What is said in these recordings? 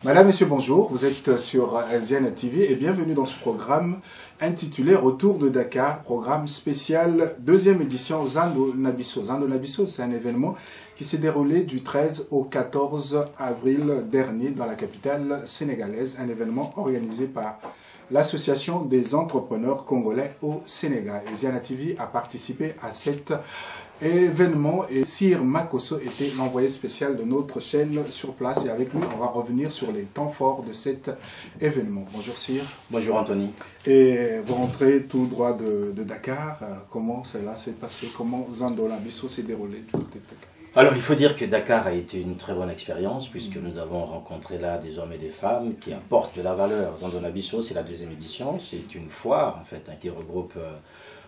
Madame, Monsieur, bonjour. Vous êtes sur Ziana TV et bienvenue dans ce programme intitulé Retour de Dakar, programme spécial deuxième édition Zando Nabisso. Zando Nabisso, c'est un événement qui s'est déroulé du 13 au 14 avril dernier dans la capitale sénégalaise. Un événement organisé par l'Association des entrepreneurs congolais au Sénégal. Et Ziana TV a participé à cet événement et Sir Makosso était l'envoyé spécial de notre chaîne sur place et avec lui on va revenir sur les temps forts de cet événement. Bonjour Sir. Bonjour Anthony. Et vous rentrez tout droit de Dakar, comment cela s'est passé, comment Zando Nabisso s'est déroulé? Alors il faut dire que Dakar a été une très bonne expérience puisque nous avons rencontré là des hommes et des femmes qui apportent de la valeur. Zando Nabisso, c'est la deuxième édition, c'est une foire en fait qui regroupe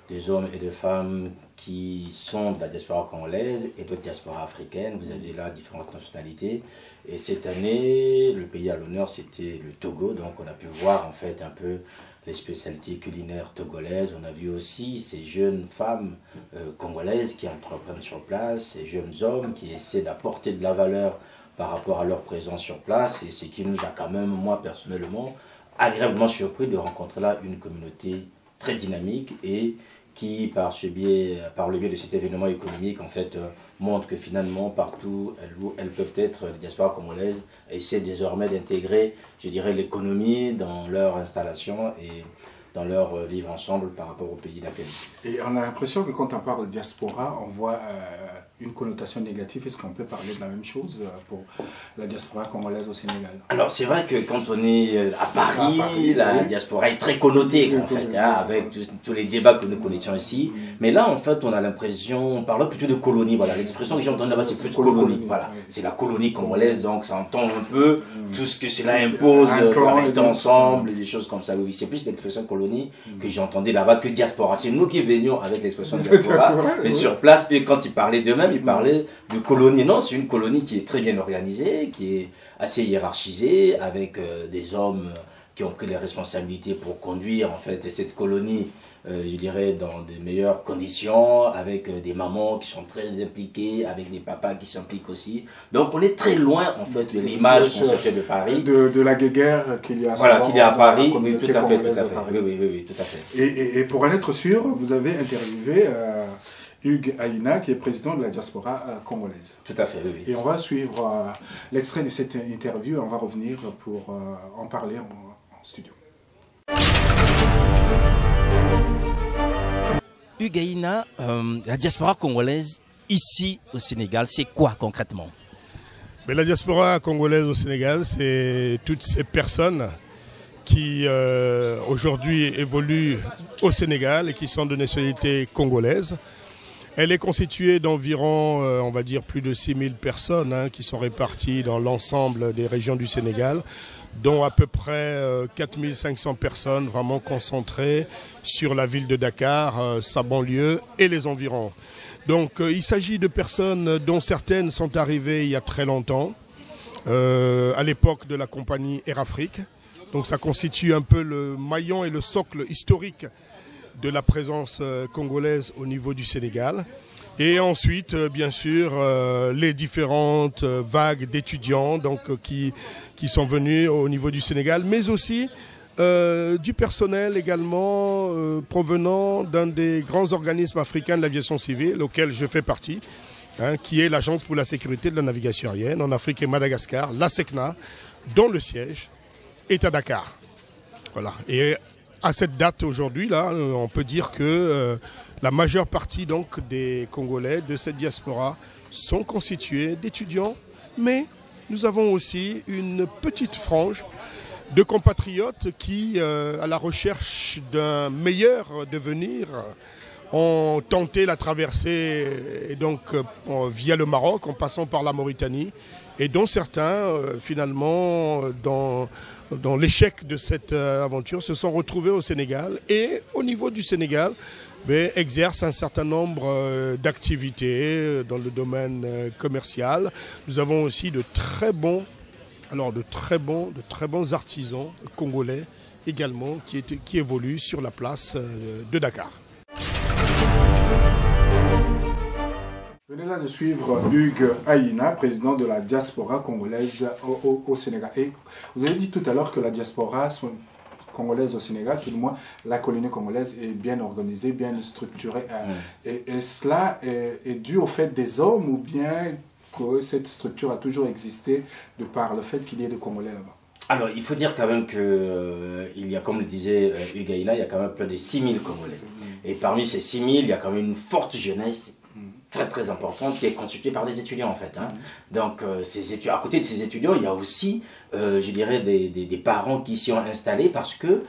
des hommes et des femmes qui sont de la diaspora congolaise et d'autres diasporas africaines. Vous avez là différentes nationalités. Et cette année, le pays à l'honneur, c'était le Togo. Donc on a pu voir en fait un peu les spécialités culinaires togolaises. On a vu aussi ces jeunes femmes congolaises qui entreprennent sur place, ces jeunes hommes qui essaient d'apporter de la valeur par rapport à leur présence sur place. Et ce qui nous a quand même, moi personnellement, agréablement surpris de rencontrer là une communauté très dynamique et qui, par le biais de cet événement économique, en fait, montre que finalement, partout où elles peuvent être, les diasporas congolaises essaient désormais d'intégrer, je dirais, l'économie dans leur installation et dans leur vivre ensemble par rapport au pays d'accueil. Et on a l'impression que quand on parle de diaspora, on voit une connotation négative. Est-ce qu'on peut parler de la même chose pour la diaspora congolaise au Sénégal? Alors c'est vrai que quand on est à Paris, la diaspora est très connotée en fait, avec tous les débats que nous connaissions ici. Mais là en fait on a l'impression, on parle plutôt de colonie, voilà, l'expression que j'ai entendue là-bas c'est plus colonie, voilà. C'est la colonie congolaise, donc ça entend un peu tout ce que cela impose, rester ensemble, des choses comme ça. Oui, c'est plus l'expression colonie que j'entendais là-bas que diaspora. C'est nous qui venions avec l'expression diaspora, mais sur place, et quand ils parlaient d'eux-mêmes, ils parlaient de colonie. Non, c'est une colonie qui est très bien organisée, qui est assez hiérarchisée, avec des hommes qui ont pris les responsabilités pour conduire en fait cette colonie, je dirais, dans de meilleures conditions, avec des mamans qui sont très impliquées, avec des papas qui s'impliquent aussi. Donc on est très loin en fait de l'image qu'on se fait de Paris. De la guéguerre qu'il y a, voilà, qu'il y a à Paris, oui, tout à fait, tout à fait. Oui, tout à fait. Et pour en être sûr, vous avez interviewé Hugues Aïna, qui est président de la diaspora congolaise. Tout à fait, oui. Et on va suivre l'extrait de cette interview et on va revenir pour en parler en studio. Hugues Aïna, la diaspora congolaise ici au Sénégal, c'est quoi concrètement? Mais la diaspora congolaise au Sénégal, c'est toutes ces personnes qui aujourd'hui évoluent au Sénégal et qui sont de nationalité congolaise. Elle est constituée d'environ, on va dire, plus de 6000 personnes qui sont réparties dans l'ensemble des régions du Sénégal, dont à peu près 4500 personnes vraiment concentrées sur la ville de Dakar, sa banlieue et les environs. Donc il s'agit de personnes dont certaines sont arrivées il y a très longtemps, à l'époque de la compagnie Air Afrique. Donc ça constitue un peu le maillon et le socle historique de la présence congolaise au niveau du Sénégal. Et ensuite, bien sûr, les différentes vagues d'étudiants qui sont venus au niveau du Sénégal, mais aussi du personnel également provenant d'un des grands organismes africains de l'aviation civile, auquel je fais partie, qui est l'Agence pour la sécurité de la navigation aérienne en Afrique et Madagascar, l'ASECNA, dont le siège est à Dakar. Voilà. Et à cette date aujourd'hui, là, on peut dire que la majeure partie donc des Congolais de cette diaspora sont constitués d'étudiants, mais nous avons aussi une petite frange de compatriotes qui, à la recherche d'un meilleur devenir, ont tenté la traversée et donc via le Maroc en passant par la Mauritanie et dont certains finalement dans l'échec de cette aventure se sont retrouvés au Sénégal et au niveau du Sénégal exercent un certain nombre d'activités dans le domaine commercial. Nous avons aussi de très bons artisans congolais également qui évoluent sur la place de Dakar. Venez là de suivre Hugues Aïna, président de la diaspora congolaise au Sénégal. Et vous avez dit tout à l'heure que la diaspora congolaise au Sénégal, tout du moins la colonie congolaise, est bien organisée, bien structurée. Et cela est dû au fait des hommes ou bien que cette structure a toujours existé de par le fait qu'il y ait des Congolais là-bas? Alors, il faut dire quand même qu'il y a, comme le disait Hugues Aïna, il y a quand même près de 6000 Congolais. Et parmi ces 6000, il y a quand même une forte jeunesse très très importante qui est constituée par des étudiants en fait. Donc à côté de ces étudiants, il y a aussi, je dirais, des parents qui s'y ont installés parce que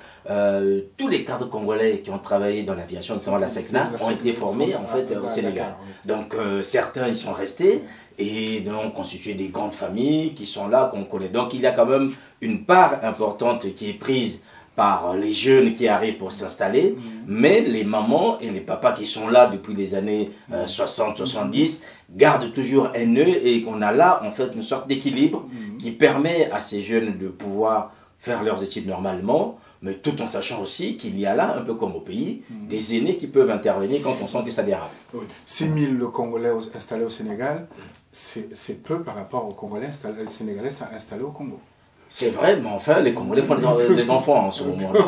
tous les cadres congolais qui ont travaillé dans l'aviation, notamment la SECNA, ont été formés en fait au Sénégal. Donc certains ils sont restés et donc constitué des grandes familles qui sont là, qu'on connaît. Donc il y a quand même une part importante qui est prise par les jeunes qui arrivent pour s'installer, mais les mamans et les papas qui sont là depuis les années 60-70 gardent toujours un œil et qu'on a là en fait une sorte d'équilibre qui permet à ces jeunes de pouvoir faire leurs études normalement, mais tout en sachant aussi qu'il y a là, un peu comme au pays, des aînés qui peuvent intervenir quand on sent que ça dérape. Oui. 6000 Congolais installés au Sénégal, c'est peu par rapport aux Congolais sénégalais installés au Congo. C'est vrai, mais enfin, les Congolais font des enfants en ce moment. Donc,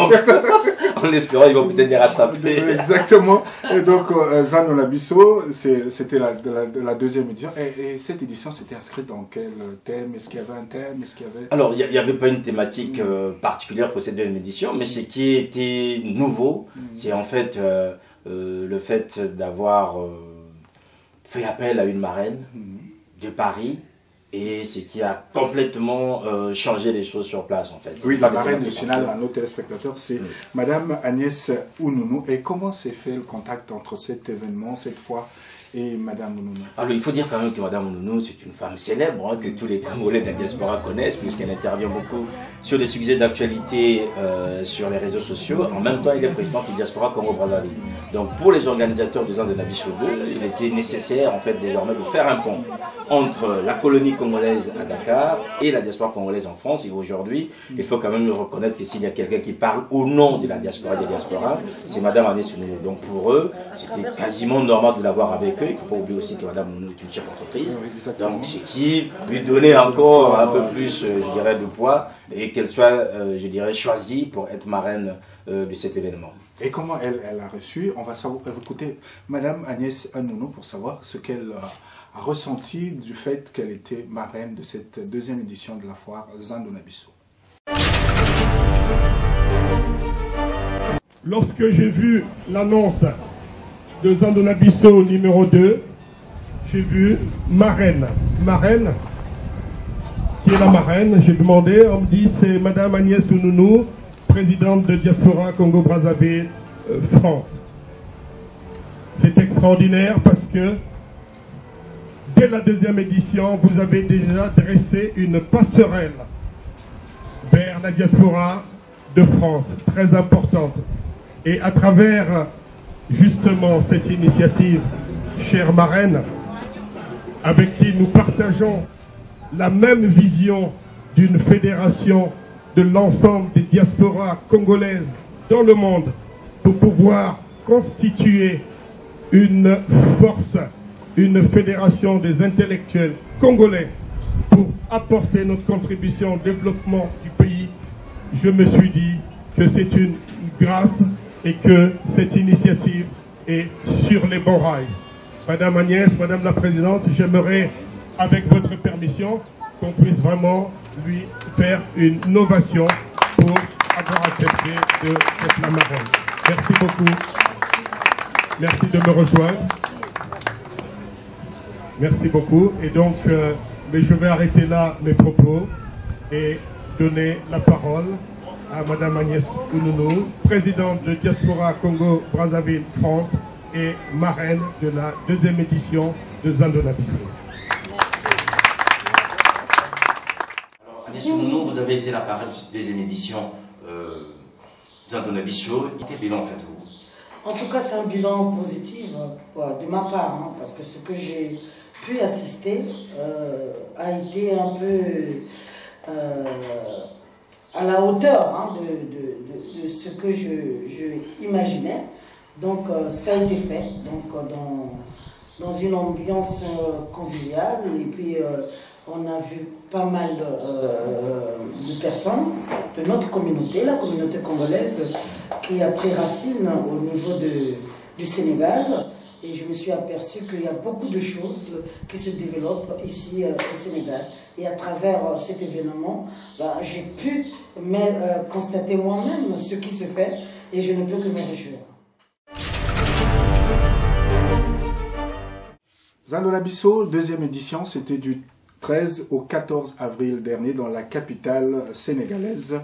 en espérant, ils vont peut-être les rattraper. Exactement. Et donc, Zando Nabisso, c'était la deuxième édition. Et cette édition, c'était inscrite dans quel thème? Est-ce qu'il y avait un thème? Alors, il n'y avait pas une thématique particulière pour cette deuxième édition, mais ce qui était nouveau, c'est en fait le fait d'avoir fait appel à une marraine de Paris. Et ce qui a complètement changé les choses sur place, en fait. Oui, la marraine nationale à nos téléspectateurs, c'est Madame Agnès Ounounounou. Et comment s'est fait le contact entre cet événement, cette fois, et Madame Ounounounou? Alors, il faut dire quand même que Madame Ounounounou, c'est une femme célèbre, que tous les Congolais de la diaspora connaissent, puisqu'elle intervient beaucoup sur des sujets d'actualité sur les réseaux sociaux. En même temps, il est président de la diaspora Congo-Brazzaville. Donc, pour les organisateurs de Zando Nabisso 2, il était nécessaire, en fait, désormais, de faire un pont entre la colonie congolaise à Dakar et la diaspora congolaise en France. Et aujourd'hui, il faut quand même le reconnaître que s'il y a quelqu'un qui parle au nom de la diaspora des diasporas, c'est Madame Agnès Ounounounou. Donc, pour eux, c'était quasiment normal de l'avoir avec eux. Il ne faut pas oublier aussi que Madame Ounounounou est une chef d'entreprise. Donc, ce qui lui donnait encore un peu plus, je dirais, de poids et qu'elle soit, je dirais, choisie pour être marraine de cet événement. Et comment elle a reçu? On va écouter Madame Agnès Ounounounou pour savoir ce qu'elle a ressenti du fait qu'elle était marraine de cette deuxième édition de la foire Zando Nabisso. Lorsque j'ai vu l'annonce de Zando Nabisso numéro 2, j'ai vu marraine. Marraine, qui est la marraine? J'ai demandé, on me dit c'est Madame Agnès Ounounounou, présidente de Diaspora Congo-Brazzaville France. C'est extraordinaire parce que dès la deuxième édition, vous avez déjà dressé une passerelle vers la diaspora de France, très importante. Et à travers justement cette initiative, chère marraine, avec qui nous partageons la même vision d'une fédération de l'ensemble des diasporas congolaises dans le monde pour pouvoir constituer une force, une fédération des intellectuels congolais pour apporter notre contribution au développement du pays, je me suis dit que c'est une grâce et que cette initiative est sur les bons rails. Madame Agnès, Madame la Présidente, j'aimerais, avec votre permission, qu'on puisse vraiment lui faire une ovation pour avoir accepté d'être la marraine. Merci beaucoup. Merci de me rejoindre. Merci beaucoup. Et donc, mais je vais arrêter là mes propos et donner la parole à Madame Agnès Ounounounou, présidente de Diaspora Congo-Brazzaville France et marraine de la deuxième édition de Zando Nabisso. Alors, Agnès Ounounounou, vous avez été la marraine de cette deuxième édition Zando Nabisso. Quel bilan faites-vous? En tout cas, c'est un bilan positif de ma part, parce que ce que j'ai pu assister a été un peu à la hauteur de ce que je imaginais. Donc ça a été fait. Donc dans une ambiance conviviale. Et puis, on a vu pas mal de personnes de notre communauté, la communauté congolaise, qui a pris racine au niveau du Sénégal. Et je me suis aperçue qu'il y a beaucoup de choses qui se développent ici au Sénégal. Et à travers cet événement, j'ai pu constater moi-même ce qui se fait et je ne peux que me réjouir. Zando-Labisso, deuxième édition, c'était du 13 au 14 avril dernier dans la capitale sénégalaise.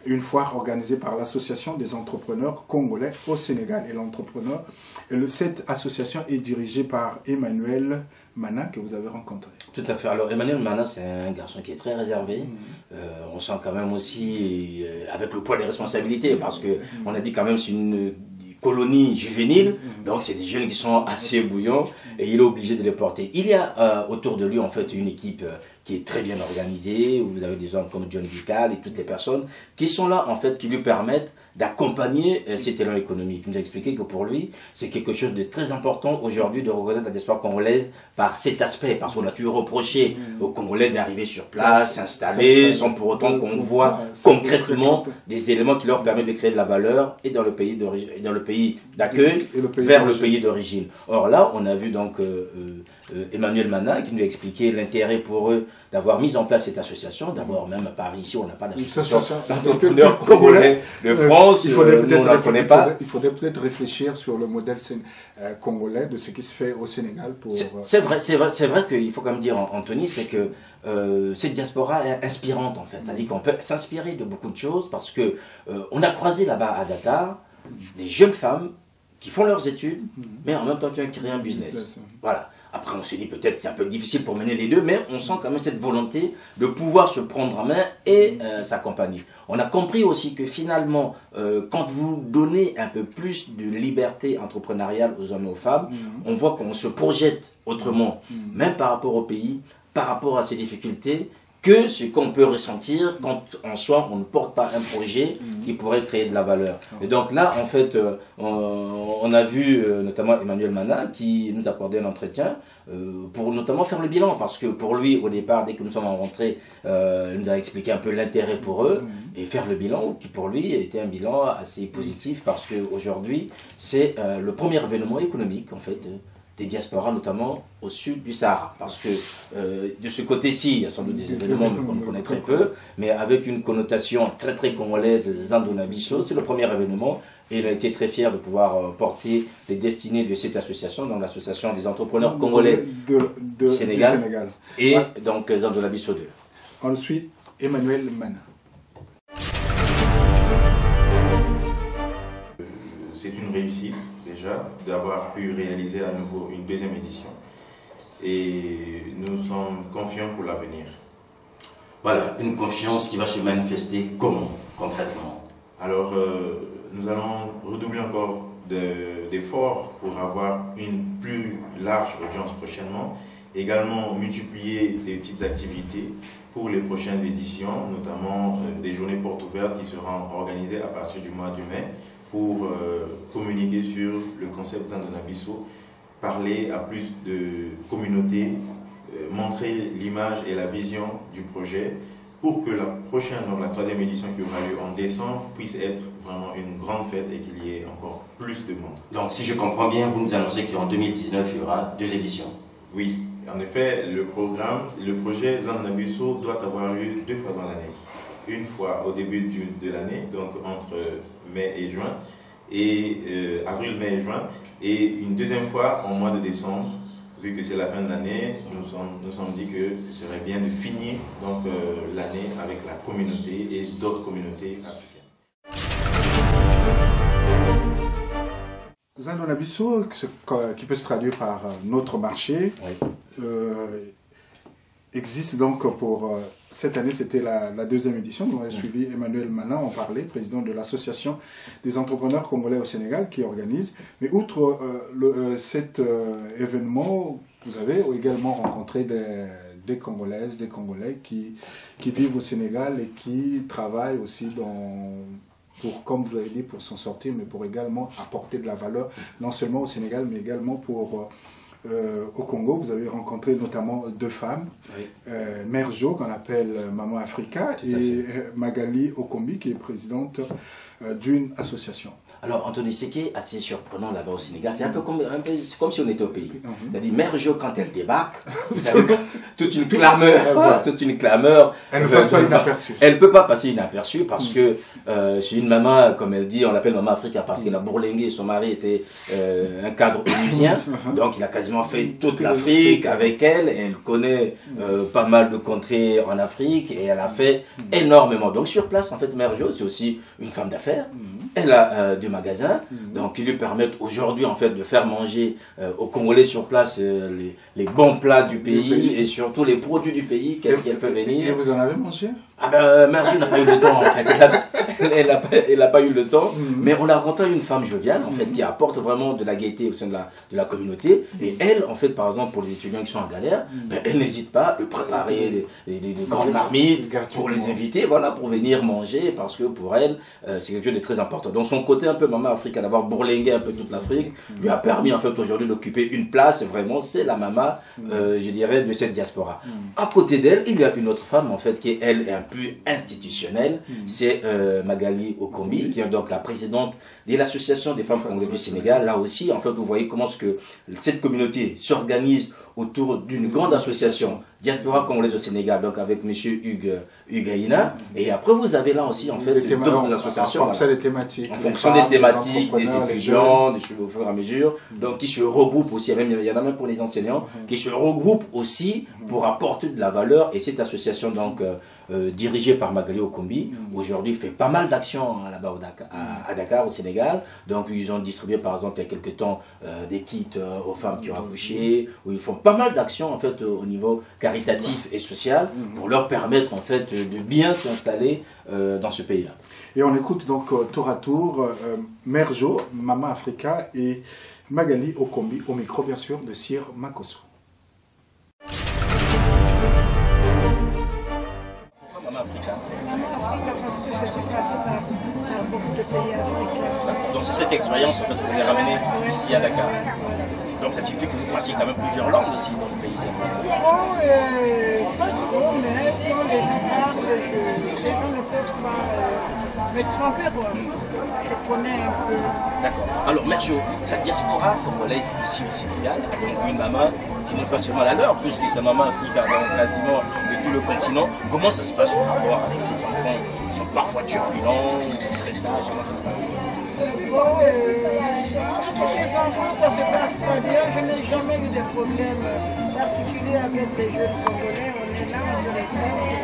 Une foire organisée par l'Association des entrepreneurs congolais au Sénégal. Et cette association est dirigée par Emmanuel Mana, que vous avez rencontré. Tout à fait. Alors Emmanuel Mana, c'est un garçon qui est très réservé. On sent quand même aussi, avec le poids des responsabilités, parce qu'on a dit quand même c'est une colonie juvénile, donc c'est des jeunes qui sont assez bouillants et il est obligé de les porter. Il y a autour de lui en fait une équipe qui est très bien organisée, où vous avez des hommes comme John Vical et toutes les personnes qui sont là en fait, qui lui permettent d'accompagner cet élan économique. Il nous a expliqué que pour lui, c'est quelque chose de très important aujourd'hui de reconnaître la diaspora congolaise par cet aspect, parce qu'on a toujours reproché aux Congolais d'arriver sur place, s'installer, sans pour autant qu'on voit concrètement des éléments qui leur permettent de créer de la valeur et dans le pays d'accueil vers le pays d'origine. Or là, on a vu donc Emmanuel Mana qui nous a expliqué l'intérêt pour eux d'avoir mis en place cette association, d'avoir même à Paris, ici on n'a pas d'association d'entrepreneurs congolais de France, il faudrait peut-être réfléchir sur le modèle congolais de ce qui se fait au Sénégal. C'est vrai qu'il faut quand même dire, Anthony, c'est que cette diaspora est inspirante en fait, c'est-à-dire qu'on peut s'inspirer de beaucoup de choses parce que on a croisé là-bas à Dakar des jeunes femmes qui font leurs études, mais en même temps qui ont créé un business. Voilà. Après, on se dit peut-être c'est un peu difficile pour mener les deux, mais on sent quand même cette volonté de pouvoir se prendre en main et s'accompagner. On a compris aussi que finalement, quand vous donnez un peu plus de liberté entrepreneuriale aux hommes et aux femmes, on voit qu'on se projette autrement, même par rapport au pays, par rapport à ses difficultés, que ce qu'on peut ressentir quand en soi on ne porte pas un projet qui pourrait créer de la valeur. Et donc là, en fait, on a vu notamment Emmanuel Mana qui nous accordait un entretien pour notamment faire le bilan, parce que pour lui, au départ, dès que nous sommes rentrés, il nous a expliqué un peu l'intérêt pour eux, et faire le bilan, qui pour lui était un bilan assez positif, parce qu'aujourd'hui, c'est le premier événement économique, en fait, des diasporas, notamment au sud du Sahara. Parce que de ce côté-ci, il y a sans doute des événements qu'on connaît très peu, mais avec une connotation très très congolaise, Zando-Labisso, c'est le premier événement, et il a été très fier de pouvoir porter les destinées de cette association, dans l'association des entrepreneurs congolais du Sénégal, et donc Zando-Labisso 2. Ensuite, Emmanuel Mana. C'est une réussite déjà d'avoir pu réaliser à nouveau une deuxième édition et nous sommes confiants pour l'avenir. Voilà, une confiance qui va se manifester comment concrètement? Alors nous allons redoubler encore d'efforts pour avoir une plus large audience prochainement, également multiplier des petites activités pour les prochaines éditions, notamment des journées portes ouvertes qui seront organisées à partir du mois de mai, pour communiquer sur le concept Zando-Labisso, parler à plus de communautés, montrer l'image et la vision du projet pour que la prochaine, donc la troisième édition qui aura lieu en décembre, puisse être vraiment une grande fête et qu'il y ait encore plus de monde. Donc si je comprends bien, vous nous annoncez qu'en 2019, il y aura 2 éditions. Oui, en effet, le projet Zando-Labisso doit avoir lieu 2 fois dans l'année. Une fois au début de l'année, donc entre mai et juin, et avril, mai et juin, et une deuxième fois au mois de décembre, vu que c'est la fin de l'année, nous sommes dit que ce serait bien de finir donc l'année avec la communauté et d'autres communautés africaines. Zando-Labisso, qui peut se traduire par notre marché, existe donc pour cette année, c'était la deuxième édition. Nous avons suivi Emmanuel Mana, on parlait, président de l'association des entrepreneurs congolais au Sénégal qui organise. Mais outre cet événement, vous avez également rencontré des Congolaises, des Congolais qui vivent au Sénégal et qui travaillent aussi comme vous l'avez dit, pour s'en sortir, mais pour également apporter de la valeur, non seulement au Sénégal, mais également pour au Congo, vous avez rencontré notamment 2 femmes, Oui. Mère Jo, qu'on appelle Maman Africa, et Magali Okombi, qui est présidente d'une association. Alors, Anthony, ce qui est assez surprenant là-bas au Sénégal, c'est un peu comme si on était au pays. C'est-à-dire, Mère Jo, quand elle débarque, vous savez, toute une clameur, toute une clameur. Elle ne passe pas inaperçue. Elle ne peut pas passer inaperçue parce que c'est une maman, comme elle dit, on l'appelle Maman Africa parce qu'elle a bourlingué, son mari était un cadre onusien, donc il a quasiment fait toute l'Afrique avec elle, et elle connaît pas mal de contrées en Afrique, et elle a fait énormément. Donc sur place, en fait, Mère Jo, c'est aussi une femme d'affaires. Elle a des magasins, donc qui lui permettent aujourd'hui en fait de faire manger aux Congolais sur place les bons plats du pays et surtout les produits du pays qu'elle peut venir. Et vous en avez mangé? Ah ben, Mère Jo n'a pas eu le temps en fait. Elle n'a pas eu le temps, mais on a rencontré une femme joviale en fait qui apporte vraiment de la gaieté au sein de la communauté. Et elle, en fait, par exemple, pour les étudiants qui sont en galère, ben, elle n'hésite pas de préparer des grandes marmites pour les inviter, voilà, pour venir manger, parce que pour elle, c'est quelque chose de très important. Donc son côté un peu Maman Africa, d'avoir bourlingué un peu toute l'Afrique, lui a permis en fait aujourd'hui d'occuper une place. Vraiment, c'est la maman, je dirais, de cette diaspora. À côté d'elle, il y a une autre femme en fait qui elle est un peu institutionnelle, c'est Magali Okombi, qui est donc la présidente de l'association des femmes congolaises du Sénégal. Là aussi, en fait, vous voyez comment ce que cette communauté s'organise autour d'une grande association, Diaspora Congolaise au Sénégal, donc avec M. Hugues Aïna. Et après, vous avez là aussi, en fait, d'autres associations. En fonction des thématiques. En fonction des thématiques, des étudiants, au fur et à mesure, donc qui se regroupent aussi, même, il y en a même pour les enseignants, qui se regroupent aussi pour apporter de la valeur. Et cette association, donc, dirigée par Magali Okombi, aujourd'hui fait pas mal d'actions là-bas à Dakar, au Sénégal. Donc ils ont distribué par exemple il y a quelques temps des kits aux femmes qui ont accouché, où ils font pas mal d'actions en fait au niveau caritatif et social pour leur permettre en fait de bien s'installer dans ce pays-là. Et on écoute donc tour à tour Mère Jo, Maman Africa et Magali Okombi au micro bien sûr de Sir Makosso. Africa. Maman Africa parce que je suis passée par beaucoup de pays africains. Donc c'est cette expérience en fait, que vous avez ramenée ici à Dakar. Donc ça signifie que vous pratiquez quand même plusieurs langues aussi dans le pays. Bon, pas trop, mais quand les gens parlent, les gens ne peuvent pas me tromper. Je connais un peu. D'accord. Alors Mère Jo, la diaspora congolaise ici au Sénégal a donc une maman qui n'est pas seulement la leur, puisque sa maman africaine donc quasiment de tout le continent. Comment ça se passe au rapport avec ces enfants? Ils sont parfois turbulents, très sages, comment ça se passe? Bon, avec les enfants, ça se passe très bien. Je n'ai jamais eu de problème particulier avec les jeunes congolais. On est là, on se respecte.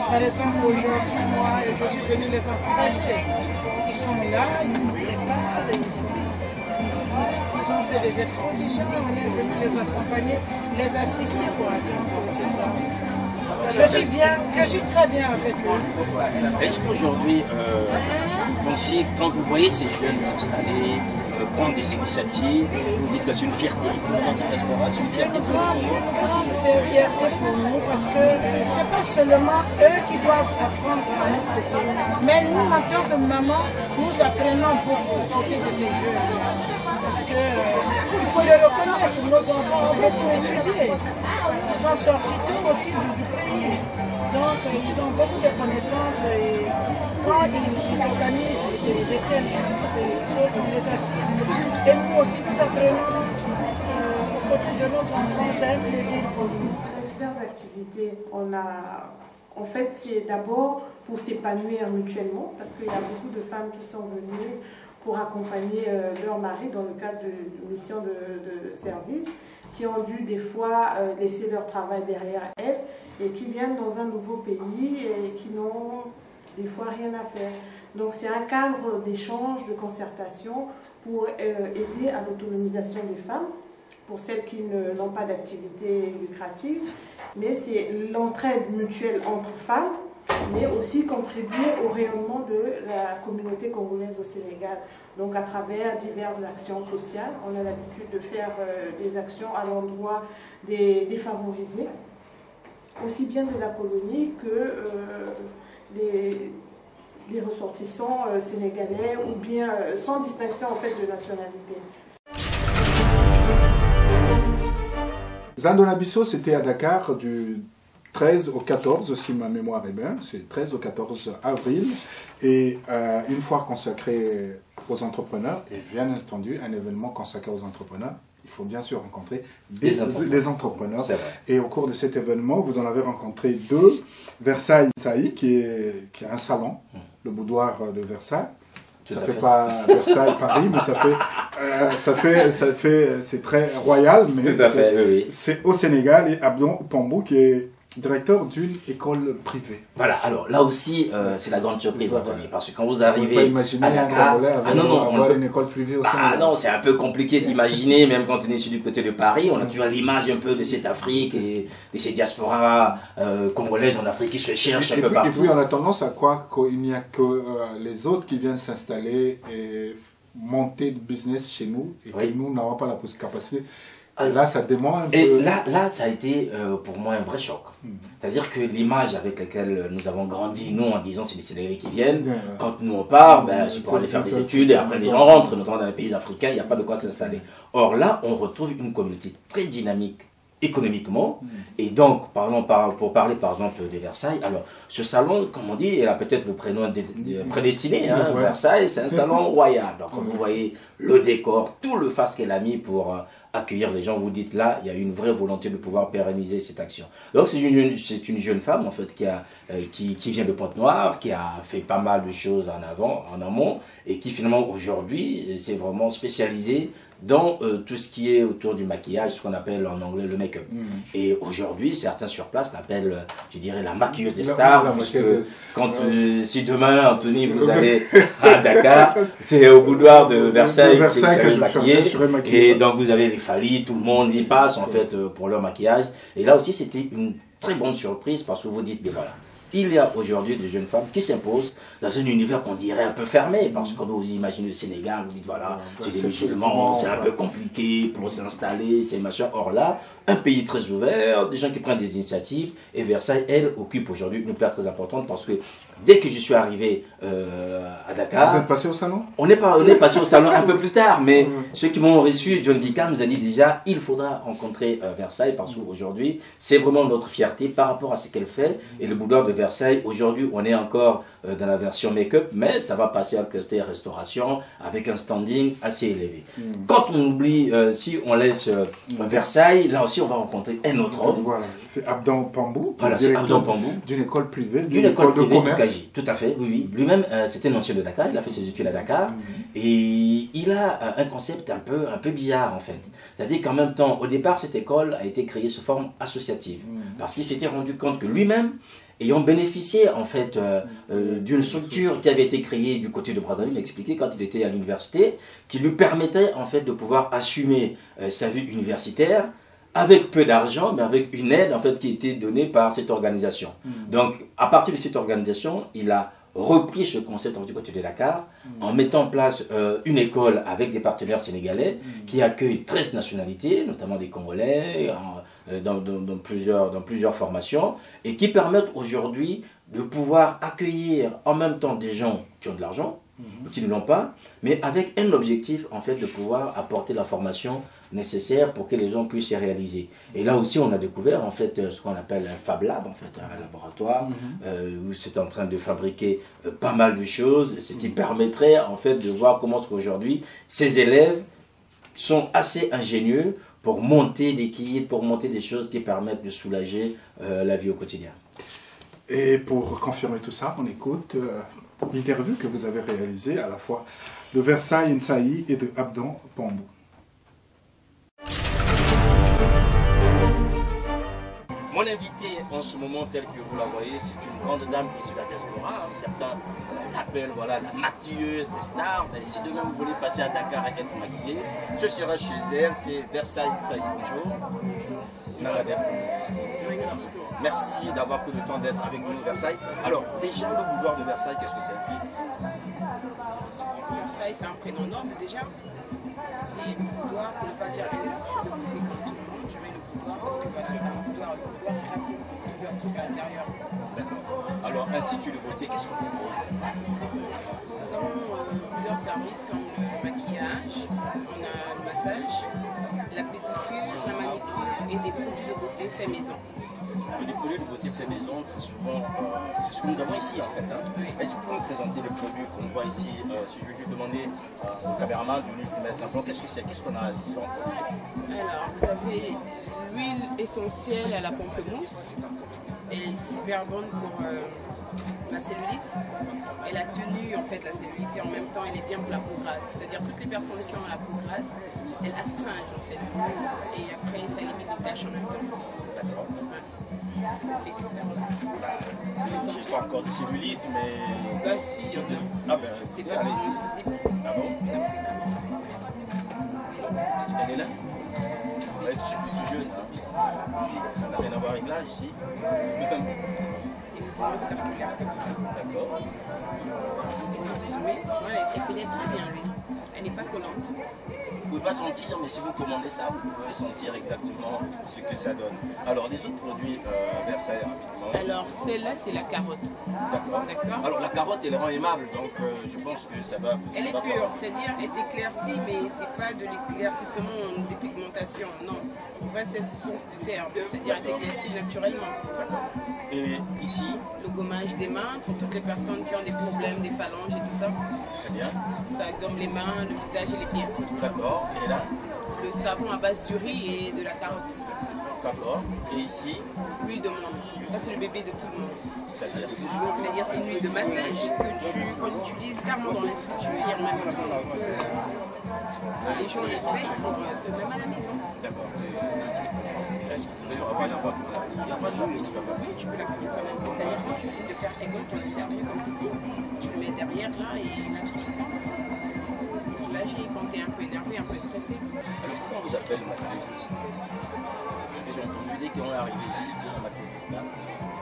Par exemple, aujourd'hui, moi, je suis venu les encourager. Ils sont là, ils me préparent, ils ont fait des expositions, on est venu les accompagner, les assister, quoi. Donc, c'est ça. Je suis très bien avec eux. Est-ce qu'aujourd'hui, vous pensez, quand vous voyez ces jeunes s'installer, prendre des initiatives, vous dites que c'est une fierté pour notre diaspora, c'est une fierté pour nous? C'est une fierté pour nous parce que c'est pas seulement eux qui doivent apprendre à notre côté, mais nous, en tant que maman, nous apprenons beaucoup aux côtés de ces jeunes. Parce que il faut les reconnaître, nos enfants ont beaucoup étudié. Ils sont sortis tôt aussi du pays. Donc ils ont beaucoup de connaissances et quand ils organisent de telles choses, il faut qu'on les assiste. Et nous aussi, nous apprenons aux côtés de nos enfants, c'est un plaisir pour nous. Les activités, en fait, c'est d'abord pour s'épanouir mutuellement, parce qu'il y a beaucoup de femmes qui sont venues pour accompagner leur mari dans le cadre de missions de service, qui ont dû des fois laisser leur travail derrière elles et qui viennent dans un nouveau pays et qui n'ont des fois rien à faire. Donc c'est un cadre d'échange, de concertation pour aider à l'autonomisation des femmes, pour celles qui n'ont pas d'activité lucrative, mais c'est l'entraide mutuelle entre femmes, mais aussi contribuer au rayonnement de la communauté congolaise au Sénégal. Donc à travers diverses actions sociales, on a l'habitude de faire des actions à l'endroit des défavorisés, aussi bien de la colonie que des ressortissants sénégalais ou bien sans distinction en fait de nationalité. Zandonabiso, c'était à Dakar du 13 au 14, si ma mémoire est bien. C'est 13 au 14 avril. Et une foire consacrée aux entrepreneurs, et bien entendu, un événement consacré aux entrepreneurs. Il faut bien sûr rencontrer des entrepreneurs. Et au cours de cet événement, vous en avez rencontré deux. Versailles Saï, qui est un salon, le boudoir de Versailles. Ça fait pas Versailles, Paris, mais c'est très royal, mais c'est au Sénégal. Et Abdon Pambou, qui est directeur d'une école privée. Voilà, alors là aussi, c'est la grande surprise, parce que quand vous arrivez on peut pas imaginer à Dakar, avoir une école privée au Sénégal. Ah non, c'est un peu compliqué d'imaginer, même quand on est sur du côté de Paris, on a toujours l'image un peu de cette Afrique et de ces diasporas congolaises en Afrique qui se cherchent un peu partout. Et puis on a tendance à croire qu'il n'y a que les autres qui viennent s'installer et monter le business chez nous, et que nous n'avons pas la capacité. Là, ça démontre un peu... Et là, ça a été pour moi un vrai choc. C'est-à-dire que l'image avec laquelle nous avons grandi, nous, en disant c'est les Sénégalais qui viennent, quand nous on part, c'est pour aller faire des études, et après les gens rentrent, notamment dans les pays africains, il n'y a pas de quoi s'installer. Or là, on retrouve une communauté très dynamique économiquement, et donc, pour parler par exemple de Versailles, alors ce salon, comme on dit, il a peut-être le prénom prédestiné, hein, Versailles, c'est un salon royal. Donc vous voyez le décor, tout le faste qu'elle a mis pour accueillir les gens, vous dites là, il y a une vraie volonté de pouvoir pérenniser cette action. Donc c'est une jeune femme en fait qui vient de Pointe-Noire, qui a fait pas mal de choses en amont, et qui finalement aujourd'hui s'est vraiment spécialisée dans tout ce qui est autour du maquillage, ce qu'on appelle en anglais le make-up. Et aujourd'hui, certains sur place l'appellent, je dirais, la maquilleuse des stars, parce que si demain, Anthony, vous allez à Dakar, c'est au boudoir de Versailles que vous allez maquiller, et donc vous avez les Fali, tout le monde y passe en fait pour leur maquillage. Et là aussi, c'était une très bonne surprise, parce que vous dites, mais voilà, il y a aujourd'hui des jeunes femmes qui s'imposent dans un univers qu'on dirait un peu fermé, parce que quand vous imaginez le Sénégal, vous dites voilà, c'est des musulmans, c'est un peu compliqué pour s'installer, c'est machin. Or là, un pays très ouvert, des gens qui prennent des initiatives, et Versailles, elle, occupe aujourd'hui une place très importante, parce que dès que je suis arrivé à Dakar... Vous êtes passé au salon? On est passé au salon un peu plus tard, mais ceux qui m'ont reçu, John Dika nous a dit déjà, il faudra rencontrer Versailles, parce qu'aujourd'hui, c'est vraiment notre fierté par rapport à ce qu'elle fait, et le boudoir de Versailles, aujourd'hui, on est encore dans la version make-up, mais ça va passer à côté restauration, avec un standing assez élevé. Quand on oublie, si on laisse Versailles, là aussi, on va rencontrer un autre homme. Voilà, c'est Abdon Pambou, voilà, c'est Abdon Pambou, d'une école privée, d'une école de commerce. Tout à fait, oui. Lui-même, c'était un ancien de Dakar, il a fait ses études à Dakar, et il a un concept un peu bizarre, en fait. C'est-à-dire qu'en même temps, au départ, cette école a été créée sous forme associative, parce qu'il s'était rendu compte que lui-même, ayant bénéficié en fait d'une structure qui avait été créée du côté de Brazzaville, il a expliqué quand il était à l'université, qui lui permettait en fait de pouvoir assumer sa vie universitaire avec peu d'argent, mais avec une aide en fait qui était donnée par cette organisation. Donc à partir de cette organisation, il a repris ce concept du côté de Dakar en mettant en place une école avec des partenaires sénégalais qui accueillent 13 nationalités, notamment des Congolais, dans plusieurs formations, et qui permettent aujourd'hui de pouvoir accueillir en même temps des gens qui ont de l'argent, qui ne l'ont pas, mais avec un objectif en fait de pouvoir apporter la formation nécessaire pour que les gens puissent y réaliser. Et là aussi on a découvert en fait ce qu'on appelle un Fab Lab, en fait un laboratoire où c'est en train de fabriquer pas mal de choses, ce qui permettrait en fait de voir comment aujourd'hui ces élèves sont assez ingénieux pour monter des kits, pour monter des choses qui permettent de soulager la vie au quotidien. Et pour confirmer tout ça, on écoute l'interview que vous avez réalisée à la fois de Versailles Nsaï et de Abdon Pambou. Mon invité en ce moment, tel que vous la voyez, c'est une grande dame issue de la diaspora. Certains l'appellent voilà, la maquilleuse des stars. Mais si demain vous voulez passer à Dakar et être maquillée, ce sera chez elle. C'est Versailles Nsaï. Bonjour. Bonjour. Merci d'avoir pris le temps d'être avec nous, Versailles. Alors, déjà, le boudoir de Versailles, qu'est-ce que c'est? Versailles, c'est un prénom noble déjà. Et boudoir, pour ne pas dire institut de beauté comme tout le monde, je mets le boudoir parce que voilà, c'est un boudoir. Le boudoir casse plusieurs trucs à l'intérieur. D'accord. Alors, institut de beauté, qu'est-ce qu'on propose? Nous avons plusieurs services comme le maquillage, on a le massage, la pédicure, la manicure, et des produits de beauté fait maison. Les produits de beauté fait maison, très souvent, c'est ce que nous avons ici en fait. Hein. Oui. Est-ce que vous pouvez nous présenter les produits qu'on voit ici? Si je veux juste demander au caméraman de nous mettre un plan, qu'est-ce que c'est? Qu'est-ce qu'on a à différents produits? Alors, vous avez l'huile essentielle à la pamplemousse. Elle est super bonne pour la cellulite. Elle atténue en fait la cellulite et en même temps elle est bien pour la peau grasse. C'est-à-dire toutes les personnes qui ont la peau grasse, elles astringent en fait. Et après ça élimine les taches en même temps. D'accord. Ouais. Je n'ai pas encore de cellulite, mais... Bah si, on... il y en a. Ah ben, C'est écoutez, pas allez-y. si visible. Ah bon? Mais après comme ça. Elle est là? Ouais, je suis plus jeune, hein. Ça n'a rien à voir avec l'âge ici. Les mouvements circulaires comme ça. D'accord. Et quand vous mets, tu vois, elle pénètre très bien l'huile. Elle n'est pas collante. Vous ne pouvez pas sentir, mais si vous commandez ça, vous pouvez sentir exactement ce que ça donne. Alors, des autres produits Versailles rapidement. Alors celle-là c'est la carotte. D'accord. D'accord. Alors, la carotte, elle rend aimable, donc je pense que ça va. Elle ça est va pure, c'est-à-dire elle est éclaircie, mais c'est pas de l'éclaircissement des pigmentations, non. En vrai, c'est le sens du terme, c'est-à-dire elle éclaircie naturellement. Et ici, Le gommage des mains, pour toutes les personnes qui ont des problèmes, des phalanges et tout ça, très bien. ça gomme les mains, le visage et les pieds. D'accord. Et là, Le savon à base du riz et de la carotte. d'accord. Et ici, L'huile de menthe, ça c'est le bébé de tout le monde. c'est-à-dire. C'est-à-dire c'est une huile de massage qu'on utilise carrément dans l'institut et en même temps les gens les payent pour eux-mêmes à la maison. D'accord. Est-ce que vous allez avoir la vente? Il n'y a pas de vente qui soit pas. Oui, tu peux la couper quand même. C'est-à-dire que tu finis de faire égale ton interview comme ceci, tu le mets derrière là et là tu le temps. Et soulagé quand tu es un peu énervé, un peu stressé. Alors, comment on vous appelle maintenant? Parce que j'ai entendu dire qu'on est arrivé ici, on a fait tout ça.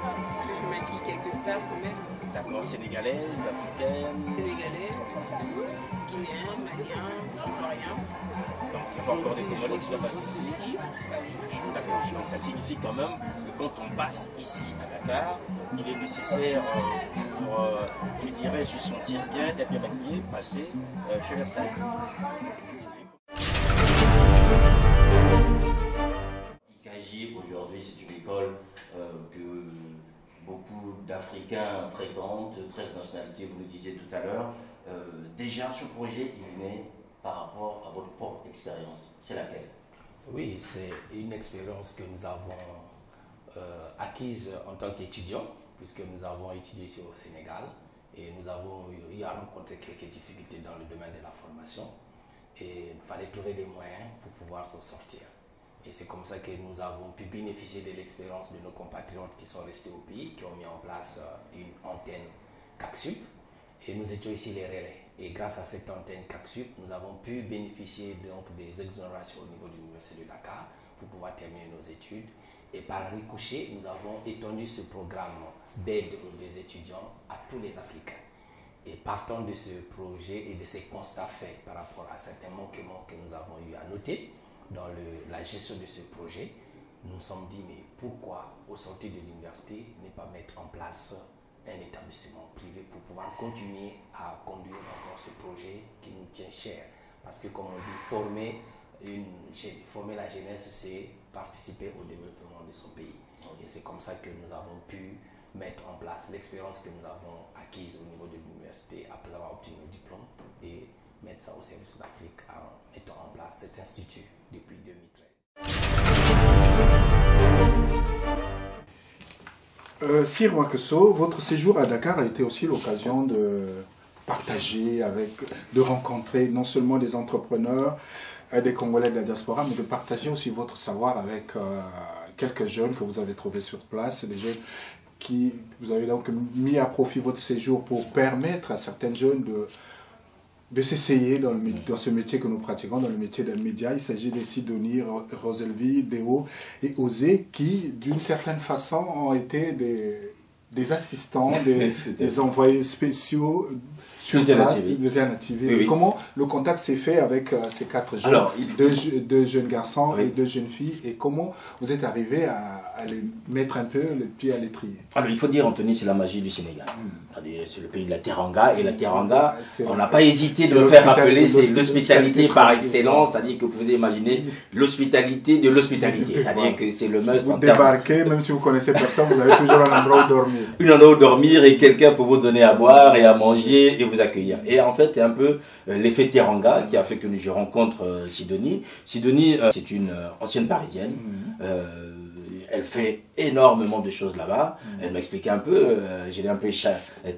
Parce que je maquille quelques stars quand même. D'accord, sénégalaise, africaine. Sénégalais, guinéens, maliens, ivoiriens. Donc, il n'y a pas encore des Congolais qui soient passés ici. Si, ça y D'accord. Donc ça signifie quand même que quand on passe ici à Dakar, il est nécessaire pour, je dirais, se sentir bien, être bien maquillé, passer chez Versailles. IKJ aujourd'hui c'est une école que beaucoup d'Africains fréquentent, 13 nationalités, vous le disiez tout à l'heure. Déjà ce projet il est né par rapport à votre propre expérience. C'est laquelle? Oui, c'est une expérience que nous avons acquise en tant qu'étudiants, puisque nous avons étudié ici au Sénégal et nous avons eu à rencontrer quelques difficultés dans le domaine de la formation et il fallait trouver des moyens pour pouvoir s'en sortir. Et c'est comme ça que nous avons pu bénéficier de l'expérience de nos compatriotes qui sont restés au pays, qui ont mis en place une antenne CACSUP et nous étions ici les relais. Et grâce à cette antenne CACSUP, nous avons pu bénéficier donc des exonérations au niveau de l'Université de Dakar pour pouvoir terminer nos études. Et par ricochet, nous avons étendu ce programme d'aide des étudiants à tous les Africains. Et partant de ce projet et de ces constats faits par rapport à certains manquements que nous avons eu à noter dans la gestion de ce projet, nous nous sommes dit, mais pourquoi, au sortir de l'université, ne pas mettre en place un établissement privé pour pouvoir continuer à conduire encore ce projet qui nous tient cher. Parce que comme on dit, former la jeunesse, c'est participer au développement de son pays. Et c'est comme ça que nous avons pu mettre en place l'expérience que nous avons acquise au niveau de l'université après avoir obtenu le diplôme et mettre ça au service d'Afrique en mettant en place cet institut depuis 2013. Sir Wakeso, votre séjour à Dakar a été aussi l'occasion de partager de rencontrer non seulement des entrepreneurs, des Congolais de la diaspora, mais de partager aussi votre savoir avec quelques jeunes que vous avez trouvés sur place, des jeunes qui vous avez donc mis à profit votre séjour pour permettre à certains jeunes de s'essayer dans ce métier que nous pratiquons, dans le métier d'un média. Il s'agit de Sidonie, Roselvi, Déo et Osé qui, d'une certaine façon, ont été des assistants, des envoyés spéciaux sur place de Ziana TV. Oui. Comment le contact s'est fait avec ces quatre jeunes, deux jeunes garçons et deux jeunes filles, et comment vous êtes arrivé à les mettre un peu le pied à l'étrier. Alors il faut dire, Anthony, c'est la magie du Sénégal. C'est le pays de la teranga, et la teranga, on n'a pas hésité de le faire appeler, c'est l'hospitalité par excellence, c'est-à-dire que vous pouvez imaginer l'hospitalité de l'hospitalité, c'est-à-dire que c'est le must. Vous débarquez, même si vous connaissez personne, vous avez toujours un endroit où dormir. Un endroit où dormir et quelqu'un pour vous donner à boire et à manger et vous accueillir. Et en fait, c'est un peu l'effet teranga qui a fait que je rencontre Sidonie. Sidonie, c'est une ancienne parisienne. Elle fait énormément de choses là-bas. Elle m'a expliqué un peu, j'ai un peu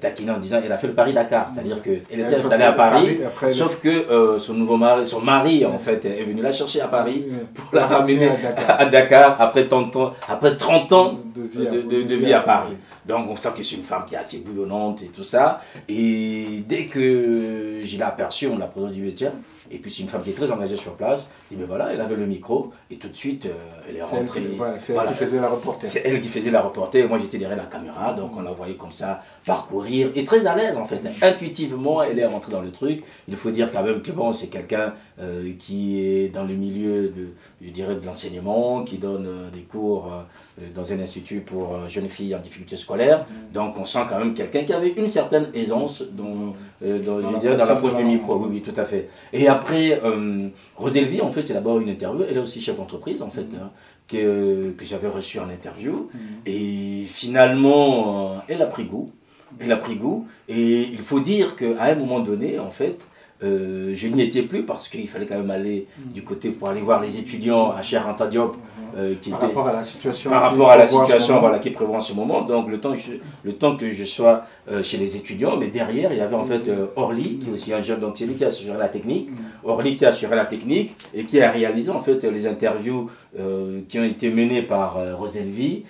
taquiné en disant qu'elle a fait le Paris-Dakar, c'est-à-dire qu'elle était installée à Paris, sauf que son mari en fait est venu la chercher à Paris pour la ramener à Dakar après 30 ans de vie à Paris. Donc on sent que c'est une femme qui est assez bouillonnante et tout ça. Et dès que je l'ai aperçue, on l'a présentée du métier. Et puis c'est une femme qui est très engagée sur place. Et bien voilà, elle avait le micro et tout de suite elle est rentrée. C'est elle qui faisait la reporter. C'est elle qui faisait la reporter. Moi j'étais derrière la caméra, donc on la voyait comme ça parcourir et très à l'aise en fait. Intuitivement, elle est rentrée dans le truc. Il faut dire quand même que bon, c'est quelqu'un qui est dans le milieu de l'enseignement, qui donne des cours dans un institut pour jeunes filles en difficulté scolaire. Donc on sent quand même quelqu'un qui avait une certaine aisance dans l'approche du micro. Oui, tout à fait. Et après, Roselvi, en fait, c'est d'abord une interview. Elle est aussi chef d'entreprise, en fait, que j'avais reçue en interview. Et finalement, elle a pris goût. Elle a pris goût. Et il faut dire qu'à un moment donné, en fait, je n'y étais plus parce qu'il fallait quand même aller du côté pour aller voir les étudiants à Cheikh Anta Diop. Par rapport à la situation, qui prévoit en ce moment. Donc le temps que je sois chez les étudiants, mais derrière il y avait en fait Orly, qui est aussi un jeune, donc c'est lui qui a assuré la technique. Orly qui a assuré la technique et qui a réalisé en fait les interviews qui ont été menées par Roselvi,